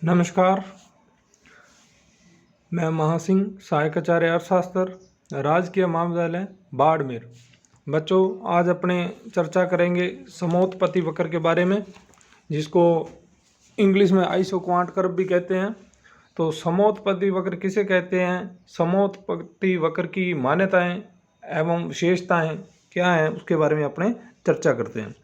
नमस्कार। मैं महासिंह, सहायक आचार्य अर्थशास्त्र, राजकीय महाविद्यालय बाड़मेर। बच्चों, आज अपने चर्चा करेंगे समोत्पत्ति वक्र के बारे में, जिसको इंग्लिश में आइसोक्वांट कर्व भी कहते हैं। तो समोत्पत्ति वक्र किसे कहते हैं, समोत्पत्ति वक्र की मान्यताएं एवं विशेषताएं क्या हैं, उसके बारे में अपने चर्चा करते हैं।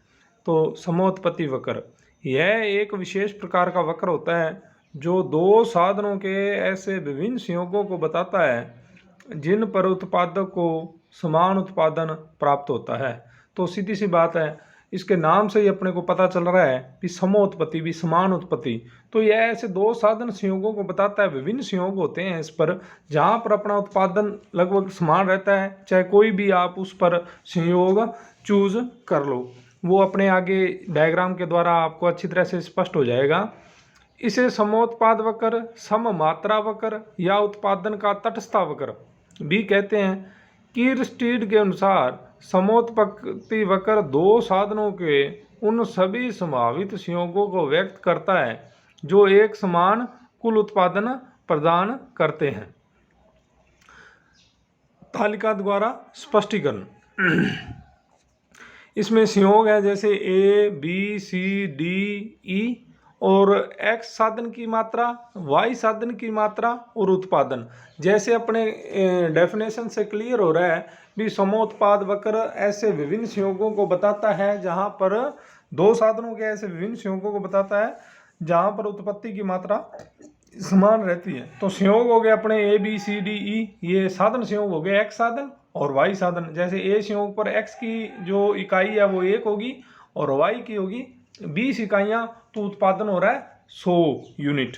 तो समोत्पत्ति वक्र यह एक विशेष प्रकार का वक्र होता है जो दो साधनों के ऐसे विभिन्न संयोगों को बताता है जिन पर उत्पादक को समान उत्पादन प्राप्त होता है। तो सीधी सी बात है, इसके नाम से ही अपने को पता चल रहा है कि समोत्पत्ति भी समान उत्पत्ति। तो यह ऐसे दो साधन संयोगों को बताता है। विभिन्न संयोग होते हैं इस पर, जहाँ पर अपना उत्पादन लगभग समान रहता है, चाहे कोई भी आप उस पर संयोग चूज कर लो। वो अपने आगे डायग्राम के द्वारा आपको अच्छी तरह से स्पष्ट हो जाएगा। इसे समोत्पाद वक्र, सममात्रा वक्र या उत्पादन का तटस्थ वक्र भी कहते हैं। कीरस्टीड के अनुसार समोत्पत्ति वक्र दो साधनों के उन सभी संभावित संयोगों को व्यक्त करता है जो एक समान कुल उत्पादन प्रदान करते हैं। तालिका द्वारा स्पष्टीकरण। इसमें संयोग है जैसे A, B, C, D, E और X साधन की मात्रा, Y साधन की मात्रा और उत्पादन। जैसे अपने डेफिनेशन से क्लियर हो रहा है भी समोत्पाद वक्र ऐसे विभिन्न संयोगों को बताता है जहाँ पर दो साधनों के ऐसे विभिन्न संयोगों को बताता है जहाँ पर उत्पत्ति की मात्रा समान रहती है। तो संयोग हो गए अपने A, B, C, D, E, ये साधन संयोग हो गए, X साधन और Y साधन। जैसे A संयोग पर X की जो इकाई है वो 1 होगी और Y की होगी 20 इकाइयाँ, तो उत्पादन हो रहा है 100 यूनिट।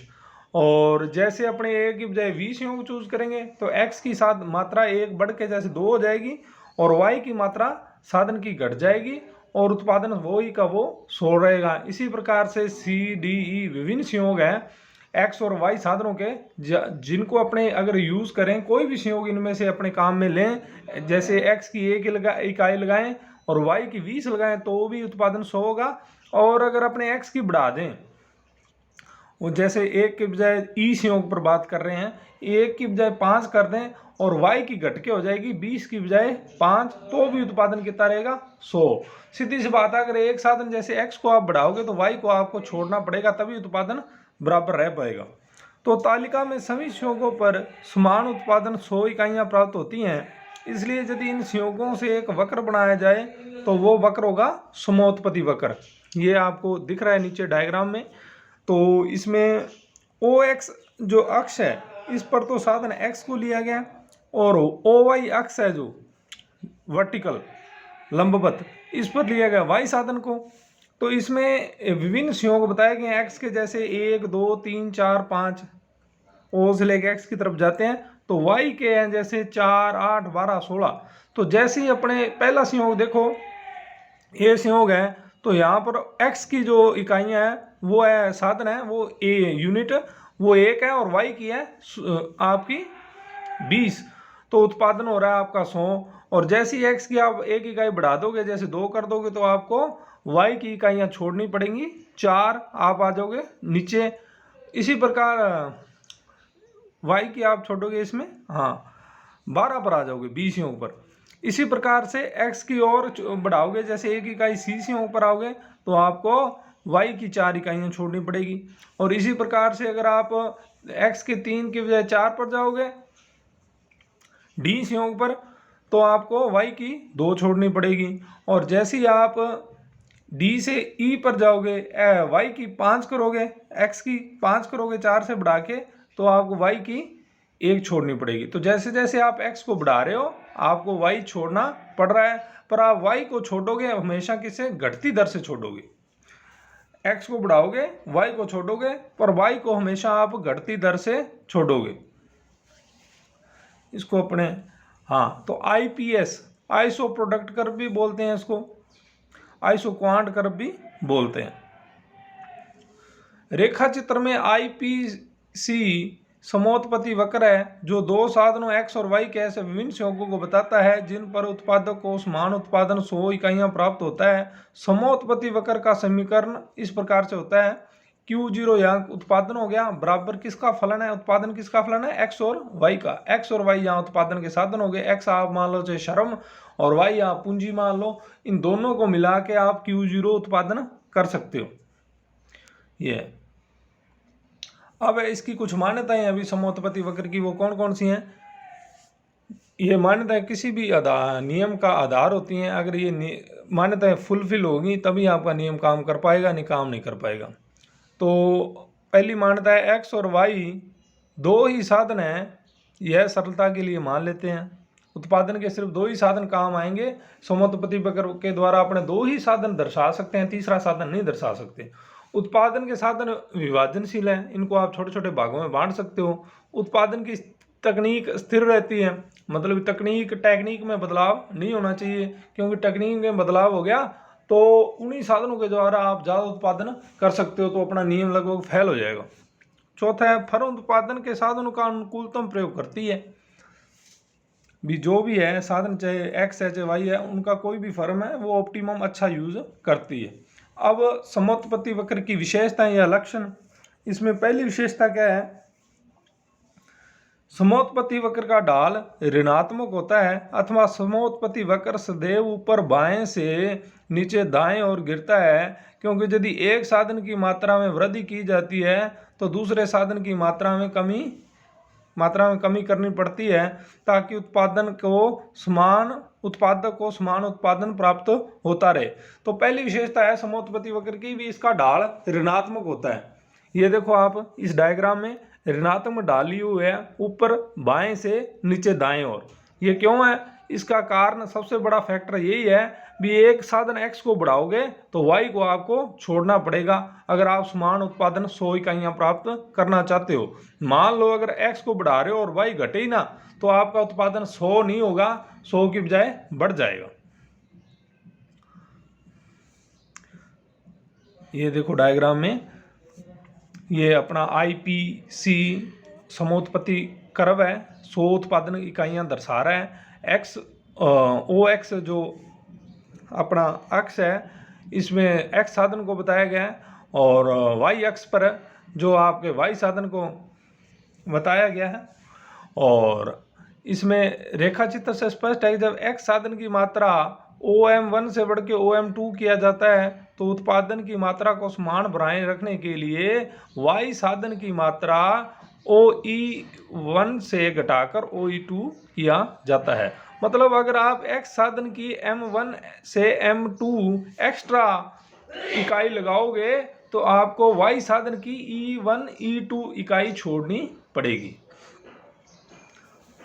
और जैसे अपने A की बजाय V संयोग चूज करेंगे तो X की मात्रा 1 बढ़ के जैसे 2 हो जाएगी और Y की मात्रा साधन की घट जाएगी और उत्पादन वो ही का वो 100 रहेगा। इसी प्रकार से C, D, E विभिन्न संयोग है X और Y साधनों के, जिनको अपने अगर यूज करें, कोई भी संयोग इनमें से अपने काम में लें, जैसे X की 1 इकाई लगाएं और Y की 20 लगाएं तो भी उत्पादन 100 होगा। और अगर अपने X की बढ़ा दें, वो जैसे 1 के बजाय E संयोग पर बात कर रहे हैं, 1 की बजाय 5 कर दें और Y की घट के हो जाएगी 20 की बजाय 5, तो भी उत्पादन कितना रहेगा 100। सीधी सी बात है, अगर एक साधन जैसे X को आप बढ़ाओगे तो Y को आपको छोड़ना पड़ेगा, तभी उत्पादन बराबर रह पाएगा। तो तालिका में सभी संयोगों पर समान उत्पादन 100 इकाइयाँ प्राप्त होती हैं। इसलिए यदि इन संयोगों से एक वक्र बनाया जाए तो वो वक्र होगा समोत्पत्ति वक्र। ये आपको दिख रहा है नीचे डायग्राम में। तो इसमें OX जो अक्ष है, इस पर तो साधन X को लिया गया और OY अक्ष है जो वर्टिकल लंबवत, इस पर लिया गया Y साधन को। तो इसमें विभिन्न संयोग बताए गए X के, जैसे 1, 2, 3, 4, 5 O से लेकर X की तरफ जाते हैं। तो Y के हैं जैसे 4, 8, 12, 16। तो जैसे ही अपने पहला संयोग देखो, A संयोग है, तो यहाँ पर X की जो इकाइयाँ हैं वो है, साधन है वो A यूनिट, वो 1 है और Y की है आपकी 20। तो उत्पादन हो रहा है आपका 100। और जैसे ही X की आप 1 इकाई बढ़ा दोगे, जैसे 2 कर दोगे, तो आपको Y की इकाइयाँ छोड़नी पड़ेंगी, 4 आप आ जाओगे नीचे। इसी प्रकार Y की आप छोड़ोगे इसमें, हाँ 12 पर आ जाओगे B संयोग पर। इसी प्रकार से X की और बढ़ाओगे, जैसे 1 इकाई C संयोग पर आओगे तो आपको Y की 4 इकाइयाँ छोड़नी पड़ेगी। और इसी प्रकार से अगर आप X के 3 की बजाय 4 पर जाओगे D संयोग पर, तो आपको Y की 2 छोड़नी पड़ेगी। और जैसे ही आप D से E पर जाओगे, Y की 5 करोगे, X की 5 करोगे 4 से बढ़ा के, तो आपको Y की 1 छोड़नी पड़ेगी। तो जैसे जैसे आप X को बढ़ा रहे हो आपको Y छोड़ना पड़ रहा है, पर आप Y को छोड़ोगे हमेशा किससे, घटती दर से छोड़ोगे। X को बढ़ाओगे Y को छोड़ोगे, पर Y को हमेशा आप घटती दर से छोड़ोगे। इसको अपने, हाँ, तो IPS आइसो प्रोडक्ट कर्व भी बोलते हैं, इसको आइसो क्वांट कर्व भी बोलते हैं। रेखा चित्र में IPC समोत्पत्ति वक्र है जो दो साधनों X और Y के ऐसे विभिन्न संयोगों को बताता है जिन पर उत्पादक को समान उत्पादन 100 इकाइयां प्राप्त होता है। समोत्पत्ति वक्र का समीकरण इस प्रकार से होता है, Q0 यहाँ उत्पादन हो गया, बराबर किसका फलन है, उत्पादन किसका फलन है, x और y का। x और y यहाँ उत्पादन के साधन हो गए। x आप मान लो चाहे श्रम और y आप पूंजी मान लो, इन दोनों को मिला के आप Q0 उत्पादन कर सकते हो। ये अब इसकी कुछ मान्यताएं अभी समोत्पत्ति वक्र की, वो कौन कौन सी हैं। ये मान्यताएं किसी भी नियम का आधार होती हैं। अगर ये मान्यताएं फुलफिल होगी तभी आपका नियम काम कर पाएगा, नहीं काम नहीं कर पाएगा। तो पहली मान्यता है x और y दो ही साधन हैं, यह सरलता के लिए मान लेते हैं। उत्पादन के सिर्फ दो ही साधन काम आएंगे। समोत्पत्ति वक्र के द्वारा अपने दो ही साधन दर्शा सकते हैं, तीसरा साधन नहीं दर्शा सकते। उत्पादन के साधन विभाजनशील हैं, इनको आप छोटे छोटे भागों में बांट सकते हो। उत्पादन की तकनीक स्थिर रहती है, मतलब टेक्निक में बदलाव नहीं होना चाहिए, क्योंकि टेक्निक में बदलाव हो गया तो उन्हीं साधनों के द्वारा आप ज़्यादा उत्पादन कर सकते हो, तो अपना नियम लगभग फेल हो जाएगा। चौथा है फर्म उत्पादन के साधनों का अनुकूलतम प्रयोग करती है। भी जो भी है साधन, चाहे एक्स है चाहे वाई है, उनका कोई भी फर्म है वो ऑप्टिमम अच्छा यूज करती है। अब समोत्पत्ति वक्र की विशेषताएं या लक्षण, इसमें पहली विशेषता क्या है, समोत्पत्ति वक्र का ढाल ऋणात्मक होता है अथवा समोत्पत्ति वक्र सदैव ऊपर बाएं से नीचे दाएं और गिरता है, क्योंकि यदि एक साधन की मात्रा में वृद्धि की जाती है तो दूसरे साधन की मात्रा में कमी करनी पड़ती है, ताकि उत्पादक को समान उत्पादन प्राप्त होता रहे। तो पहली विशेषता है समोत्पत्ति वक्र की भी, इसका ढाल ऋणात्मक होता है। ये देखो आप इस डायग्राम में ऋणात्मक ढाल ली हुई है, ऊपर बाएं से नीचे दाएं ओर। ये क्यों है, इसका कारण सबसे बड़ा फैक्टर यही है भी एक साधन x को बढ़ाओगे तो y को आपको छोड़ना पड़ेगा, अगर आप समान उत्पादन 100 इकाइयाँ प्राप्त करना चाहते हो। मान लो अगर x को बढ़ा रहे हो और y घटे ही ना, तो आपका उत्पादन 100 नहीं होगा, 100 की बजाय बढ़ जाएगा। ये देखो डायग्राम में, ये अपना IPC समोत्पत्ति कर्व है, 100 उत्पादन इकाइयाँ दर्शा रहा है। OX जो अपना अक्ष है, इसमें x साधन को बताया गया है, और y अक्ष पर जो आपके y साधन को बताया गया है। और इसमें रेखा चित्र से स्पष्ट है कि जब x साधन की मात्रा OM1 से बढ़ के OM2 किया जाता है तो उत्पादन की मात्रा को समान बनाए रखने के लिए y साधन की मात्रा OE1 से घटाकर OE2 किया जाता है। मतलब अगर आप x साधन की M1 से M2 एक्स्ट्रा इकाई लगाओगे तो आपको y साधन की E1 E2 इकाई छोड़नी पड़ेगी।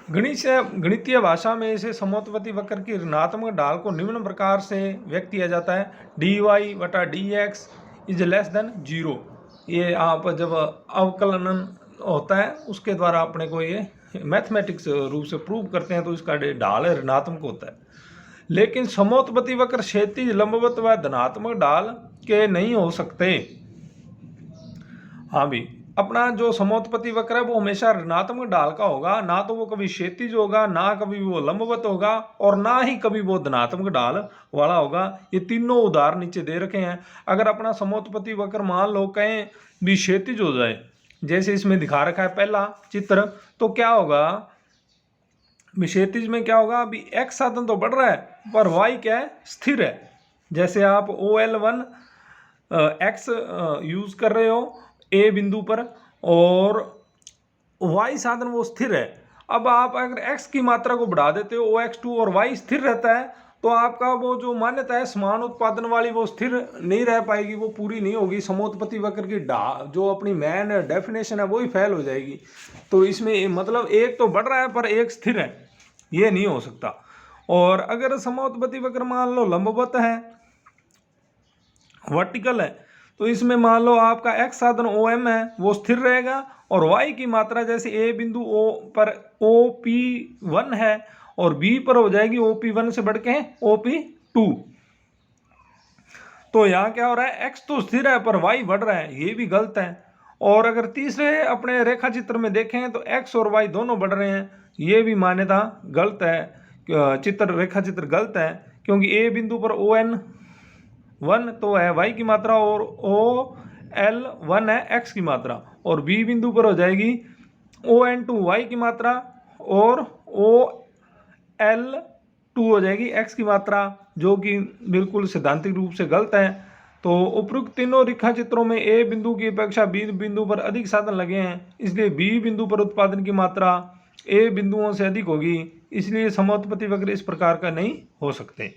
गणितीय भाषा में इसे समोत्पत्ति वक्र की ऋणात्मक ढाल को निम्न प्रकार से व्यक्त किया जाता है, dy/dx इज लेस देन 0। ये आप जब अवकलन होता है उसके द्वारा अपने को ये मैथमेटिक्स रूप से प्रूव करते हैं, तो इसका ढाल ऋणात्मक होता है। लेकिन समोत्पत्ति वक्र क्षैतिज, लंबवत व धनात्मक ढाल के नहीं हो सकते। हाँ भी, अपना जो समोत्पत्ति वक्र है वो हमेशा ऋणात्मक ढाल का होगा, ना तो वो कभी क्षैतिज होगा, ना कभी वो लंबवत होगा, और ना ही कभी वो धनात्मक ढाल वाला होगा। ये तीनों उदाहरण नीचे दे रखे हैं। अगर अपना समोत्पत्ति वक्र मान लो कहें भी क्षैतिज हो जाए, जैसे इसमें दिखा रखा है पहला चित्र, तो क्या होगा, क्षैतिज में क्या होगा, अभी x साधन तो बढ़ रहा है पर y क्या है, स्थिर है। जैसे आप OL1 x यूज कर रहे हो A बिंदु पर और y साधन वो स्थिर है। अब आप अगर x की मात्रा को बढ़ा देते हो OX2 और y स्थिर रहता है, तो आपका वो जो मान्यता है समान उत्पादन वाली वो स्थिर नहीं रह पाएगी, वो पूरी नहीं होगी। समोत्पत्ति वक्र की जो अपनी मेन डेफिनेशन है वो ही फेल हो जाएगी। तो इसमें मतलब एक तो बढ़ रहा है पर एक स्थिर है, ये नहीं हो सकता। और अगर समोत्पत्ति वक्र मान लो लंबवत है, वर्टिकल है, तो इसमें मान लो आपका x साधन OM है वो स्थिर रहेगा, और y की मात्रा जैसे A बिंदु O पर OP1 है और B पर हो जाएगी OP1 से बढ़ के OP2। तो यहाँ क्या हो रहा है, x तो स्थिर है पर y बढ़ रहा है, ये भी गलत है। और अगर तीसरे अपने रेखा चित्र में देखें तो x और y दोनों बढ़ रहे हैं, ये भी मान्यता गलत है, रेखा चित्र गलत है, क्योंकि A बिंदु पर ON1 तो है y की मात्रा और L1 है x की मात्रा, और B बिंदु पर हो जाएगी ON2 y की मात्रा और OL2 हो जाएगी x की मात्रा, जो कि बिल्कुल सिद्धांतिक रूप से गलत है। तो उपरोक्त तीनों रेखा चित्रों में A बिंदु की अपेक्षा B बिंदु पर अधिक साधन लगे हैं, इसलिए B बिंदु पर उत्पादन की मात्रा A बिंदुओं से अधिक होगी, इसलिए समानुपाती वक्र इस प्रकार का नहीं हो सकते।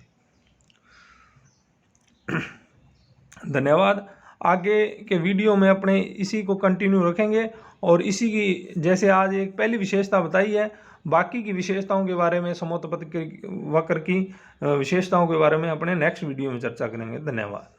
धन्यवाद। आगे के वीडियो में अपने इसी को कंटिन्यू रखेंगे और इसी की, जैसे आज एक पहली विशेषता बताई है, बाकी की विशेषताओं के बारे में, समानुपाती वक्र की विशेषताओं के बारे में अपने नेक्स्ट वीडियो में चर्चा करेंगे। धन्यवाद।